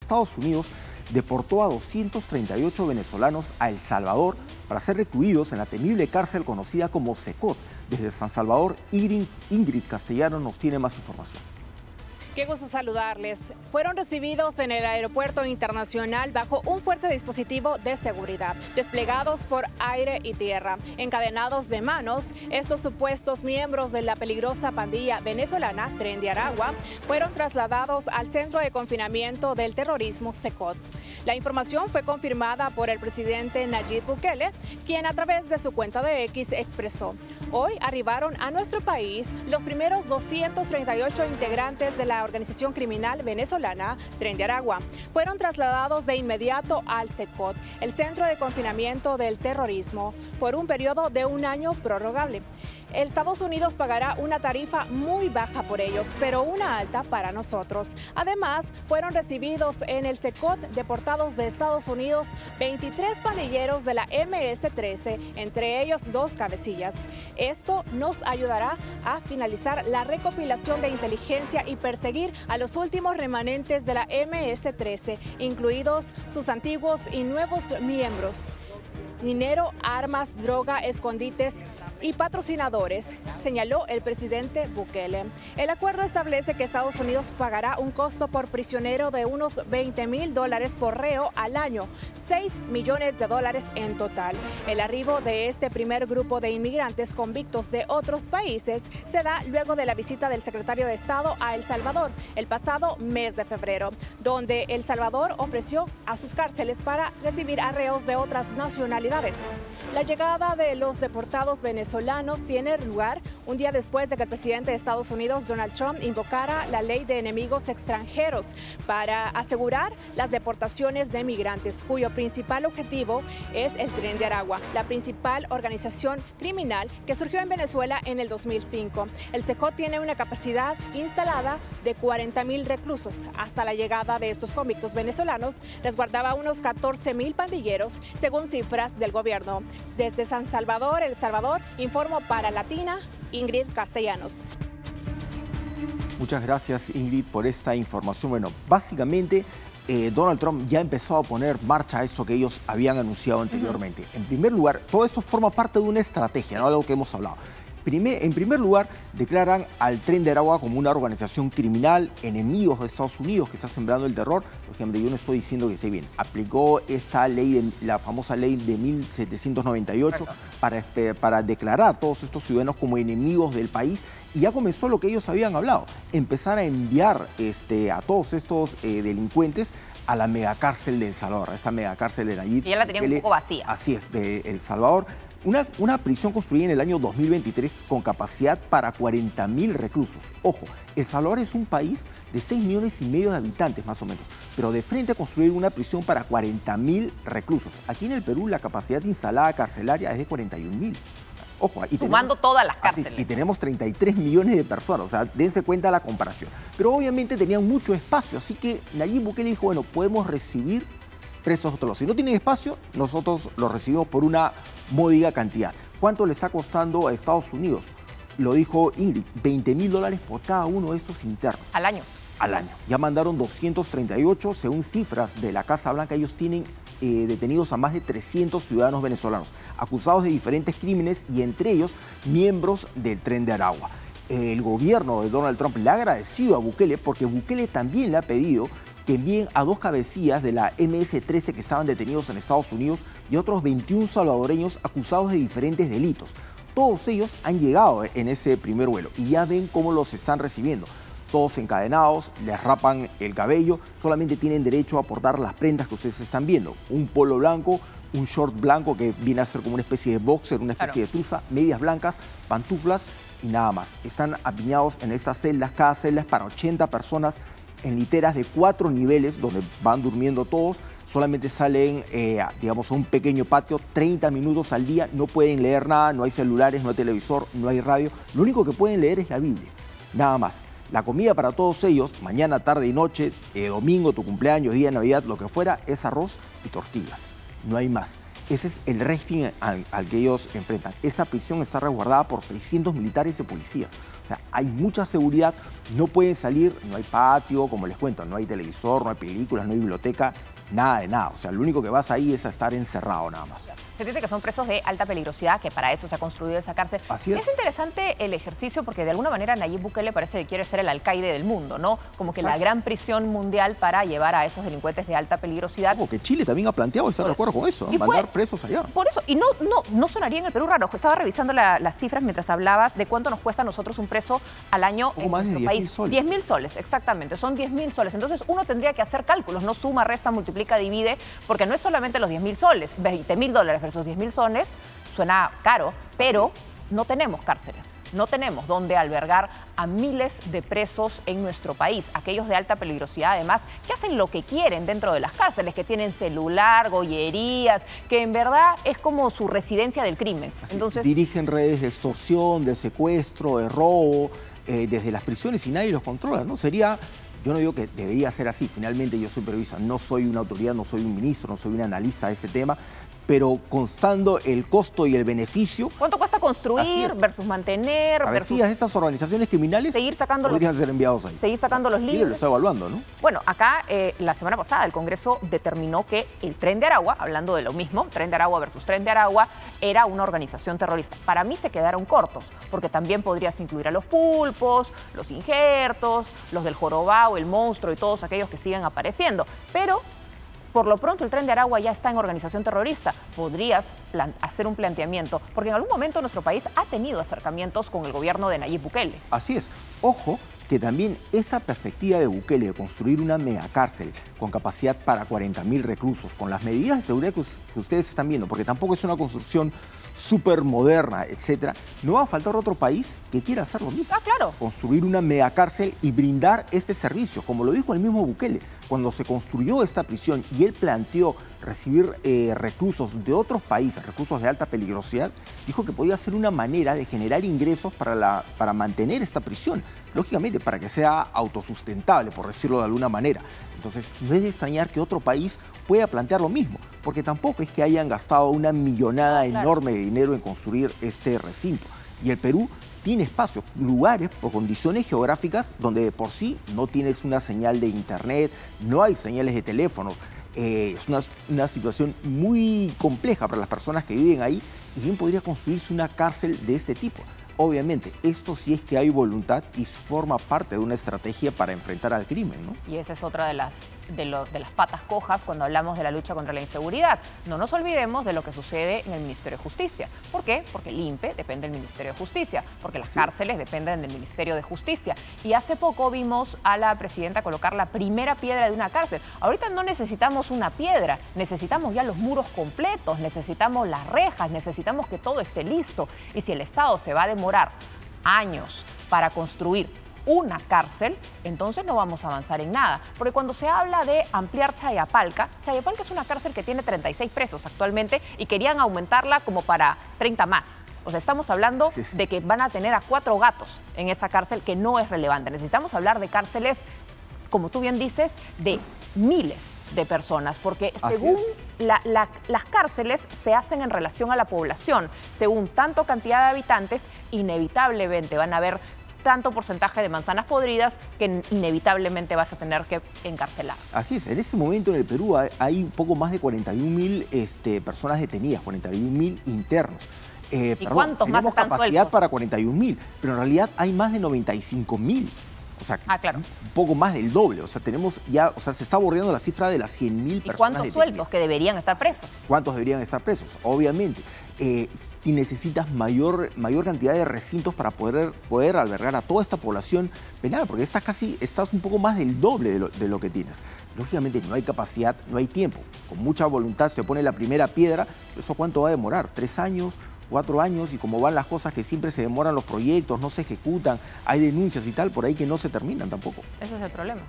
Estados Unidos deportó a 238 venezolanos a El Salvador para ser recluidos en la temible cárcel conocida como Secot. Desde San Salvador, Ingrid Castellano nos tiene más información. Qué gusto saludarles. Fueron recibidos en el aeropuerto internacional bajo un fuerte dispositivo de seguridad, desplegados por aire y tierra. Encadenados de manos, estos supuestos miembros de la peligrosa pandilla venezolana Tren de Aragua fueron trasladados al centro de confinamiento del terrorismo Secot. La información fue confirmada por el presidente Nayib Bukele, quien a través de su cuenta de X expresó: hoy arribaron a nuestro país los primeros 238 integrantes de la organización criminal venezolana Tren de Aragua. Fueron trasladados de inmediato al Secot, el centro de confinamiento del terrorismo, por un periodo de 1 año prorrogable. Estados Unidos pagará una tarifa muy baja por ellos, pero una alta para nosotros. Además, fueron recibidos en el Secot, deportados de Estados Unidos, 23 pandilleros de la MS-13, entre ellos 2 cabecillas. Esto nos ayudará a finalizar la recopilación de inteligencia y perseguir a los últimos remanentes de la MS-13, incluidos sus antiguos y nuevos miembros. Dinero, armas, droga, escondites y patrocinadores, señaló el presidente Bukele. El acuerdo establece que Estados Unidos pagará un costo por prisionero de unos $20,000 por reo al año, $6 millones en total. El arribo de este primer grupo de inmigrantes convictos de otros países se da luego de la visita del secretario de Estado a El Salvador el pasado mes de febrero, donde El Salvador ofreció a sus cárceles para recibir a reos de otras nacionalidades. La llegada de los deportados venezolanos tiene lugar un día después de que el presidente de Estados Unidos, Donald Trump, invocara la ley de enemigos extranjeros para asegurar las deportaciones de migrantes, cuyo principal objetivo es el Tren de Aragua, la principal organización criminal que surgió en Venezuela en el 2005. El Secot tiene una capacidad instalada de 40,000 reclusos. Hasta la llegada de estos convictos venezolanos, resguardaba unos 14,000 pandilleros, según cifras del gobierno. Desde San Salvador, El Salvador, informo para Latina, Ingrid Castellanos. Muchas gracias, Ingrid, por esta información. Bueno, básicamente Donald Trump ya empezó a poner marcha a eso que ellos habían anunciado anteriormente. En primer lugar, todo esto forma parte de una estrategia, ¿no? Algo que hemos hablado. En primer lugar, declaran al Tren de Aragua como una organización criminal, enemigos de Estados Unidos que está sembrando el terror. Por ejemplo, yo no estoy diciendo que esté bien. Aplicó esta ley, la famosa ley de 1798, para declarar a todos estos ciudadanos como enemigos del país. Y ya comenzó lo que ellos habían hablado, empezar a enviar a todos estos delincuentes a la megacárcel de El Salvador, a esta megacárcel de Nayib. Y ya la tenían un poco vacía. Así es, de El Salvador. Una prisión construida en el año 2023 con capacidad para 40,000 reclusos. Ojo, El Salvador es un país de 6,5 millones de habitantes más o menos, pero de frente a construir una prisión para 40,000 reclusos. Aquí en el Perú la capacidad instalada carcelaria es de 41,000. Ojo, y sumando todas las cárceles. Y tenemos 33 millones de personas, o sea, dense cuenta de la comparación. Pero obviamente tenían mucho espacio, así que Nayib Bukele dijo, bueno, podemos recibir presos otros. Si no tienen espacio, nosotros los recibimos por una módica cantidad. ¿Cuánto le está costando a Estados Unidos? Lo dijo Ingrid, $20,000 por cada uno de esos internos. Al año. Al año. Ya mandaron 238, según cifras de la Casa Blanca, ellos tienen detenidos a más de 300 ciudadanos venezolanos, acusados de diferentes crímenes y entre ellos miembros del Tren de Aragua. El gobierno de Donald Trump le ha agradecido a Bukele porque Bukele también le ha pedido que envíen a 2 cabecillas de la MS-13 que estaban detenidos en Estados Unidos y otros 21 salvadoreños acusados de diferentes delitos. Todos ellos han llegado en ese primer vuelo y ya ven cómo los están recibiendo. Todos encadenados, les rapan el cabello, solamente tienen derecho a portar las prendas que ustedes están viendo. Un polo blanco, un short blanco que viene a ser como una especie de boxer, una especie de truza, medias blancas, pantuflas y nada más. Están apiñados en estas celdas, cada celda es para 80 personas, en literas de 4 niveles donde van durmiendo todos. Solamente salen, digamos, a un pequeño patio 30 minutos al día. No pueden leer nada, no hay celulares, no hay televisor, no hay radio. Lo único que pueden leer es la Biblia, nada más. La comida para todos ellos, mañana, tarde y noche, domingo, tu cumpleaños, día de Navidad, lo que fuera, es arroz y tortillas. No hay más. Ese es el régimen al que ellos enfrentan. Esa prisión está resguardada por 600 militares y policías. O sea, hay mucha seguridad, no pueden salir, no hay patio, como les cuento, no hay televisor, no hay películas, no hay biblioteca, nada de nada. O sea, lo único que vas ahí es a estar encerrado nada más. Se entiende que son presos de alta peligrosidad, que para eso se ha construido esa cárcel. Así es. Es interesante el ejercicio porque de alguna manera Nayib Bukele parece que quiere ser el alcaide del mundo, ¿no? Como que la gran prisión mundial para llevar a esos delincuentes de alta peligrosidad. Como que Chile también ha planteado estar de acuerdo con eso, ¿no? Mandar presos allá. Por eso, y no sonaría en el Perú raro. Estaba revisando las cifras mientras hablabas de cuánto nos cuesta a nosotros un preso al año en nuestro país. 10.000 soles, exactamente, son 10.000 soles. Entonces uno tendría que hacer cálculos, no suma, resta, multiplica, divide, porque no es solamente los 10.000 soles, $20.000 versus 10.000 soles, suena caro, pero no tenemos cárceles, no tenemos donde albergar a miles de presos en nuestro país, aquellos de alta peligrosidad además, que hacen lo que quieren dentro de las cárceles, que tienen celular, gollerías, que en verdad es como su residencia del crimen. Entonces, dirigen redes de extorsión, de secuestro, de robo, desde las prisiones y nadie los controla, ¿no? Yo no digo que debería ser así, finalmente yo soy periodista, no soy una autoridad, no soy un ministro, no soy un analista de ese tema, pero constando el costo y el beneficio. ¿Cuánto cuesta construir versus mantener? Cabecillas de esas organizaciones criminales podrían ser enviados ahí. Seguir sacando los libros. Chile lo está evaluando, ¿no? Bueno, acá la semana pasada el Congreso determinó que el Tren de Aragua, hablando de lo mismo, Tren de Aragua versus Tren de Aragua, era una organización terrorista. Para mí se quedaron cortos, porque también podrías incluir a los pulpos, los injertos, los del jorobado, el monstruo y todos aquellos que siguen apareciendo. Pero por lo pronto el Tren de Aragua ya está en organización terrorista. Podrías hacer un planteamiento, porque en algún momento nuestro país ha tenido acercamientos con el gobierno de Nayib Bukele. Así es. Ojo que también esa perspectiva de Bukele de construir una megacárcel con capacidad para 40.000 reclusos, con las medidas de seguridad que ustedes están viendo, porque tampoco es una construcción súper moderna, etcétera, no va a faltar otro país que quiera hacer lo mismo. Ah, claro. Construir una megacárcel y brindar ese servicio, como lo dijo el mismo Bukele. Cuando se construyó esta prisión y él planteó recibir reclusos de otros países, reclusos de alta peligrosidad, dijo que podía ser una manera de generar ingresos para mantener esta prisión. Lógicamente, para que sea autosustentable, por decirlo de alguna manera. Entonces, no es de extrañar que otro país pueda plantear lo mismo, porque tampoco es que hayan gastado una millonada enorme de dinero en construir este recinto. Y el Perú tiene espacios, lugares por condiciones geográficas donde de por sí no tienes una señal de internet, no hay señales de teléfono. Es una situación muy compleja para las personas que viven ahí y bien podría construirse una cárcel de este tipo. Obviamente, esto sí es que hay voluntad y forma parte de una estrategia para enfrentar al crimen, ¿no? Y esa es otra de las patas cojas cuando hablamos de la lucha contra la inseguridad. No nos olvidemos de lo que sucede en el Ministerio de Justicia. ¿Por qué? Porque el INPE depende del Ministerio de Justicia, porque las cárceles dependen del Ministerio de Justicia. Y hace poco vimos a la presidenta colocar la primera piedra de una cárcel. Ahorita no necesitamos una piedra, necesitamos ya los muros completos, necesitamos las rejas, necesitamos que todo esté listo. Y si el Estado se va a demorar años para construir una cárcel, entonces no vamos a avanzar en nada. Porque cuando se habla de ampliar Chayapalca es una cárcel que tiene 36 presos actualmente y querían aumentarla como para 30 más. O sea, estamos hablando de que van a tener a 4 gatos en esa cárcel, que no es relevante. Necesitamos hablar de cárceles, como tú bien dices, de miles de personas, porque según las cárceles se hacen en relación a la población. Según tanto cantidad de habitantes, inevitablemente van a haber tanto porcentaje de manzanas podridas que inevitablemente vas a tener que encarcelar. Así es, en ese momento en el Perú hay un poco más de 41.000 personas detenidas, 41.000 internos. ¿Y cuántos más están capacidad para 41.000, pero en realidad hay más de 95.000. O sea, claro, un poco más del doble. O sea, tenemos ya, o sea, se está bordeando la cifra de las 100.000 personas. ¿Y cuántos detenidas. Sueldos que deberían estar presos? ¿Cuántos deberían estar presos? Obviamente. Y necesitas mayor cantidad de recintos para poder albergar a toda esta población penal, porque estás un poco más del doble de lo que tienes. Lógicamente no hay capacidad, no hay tiempo. Con mucha voluntad se pone la primera piedra. ¿Eso cuánto va a demorar? ¿3 años? 4 años, y como van las cosas que siempre se demoran los proyectos, no se ejecutan, hay denuncias y tal, por ahí que no se terminan tampoco. Ese es el problema.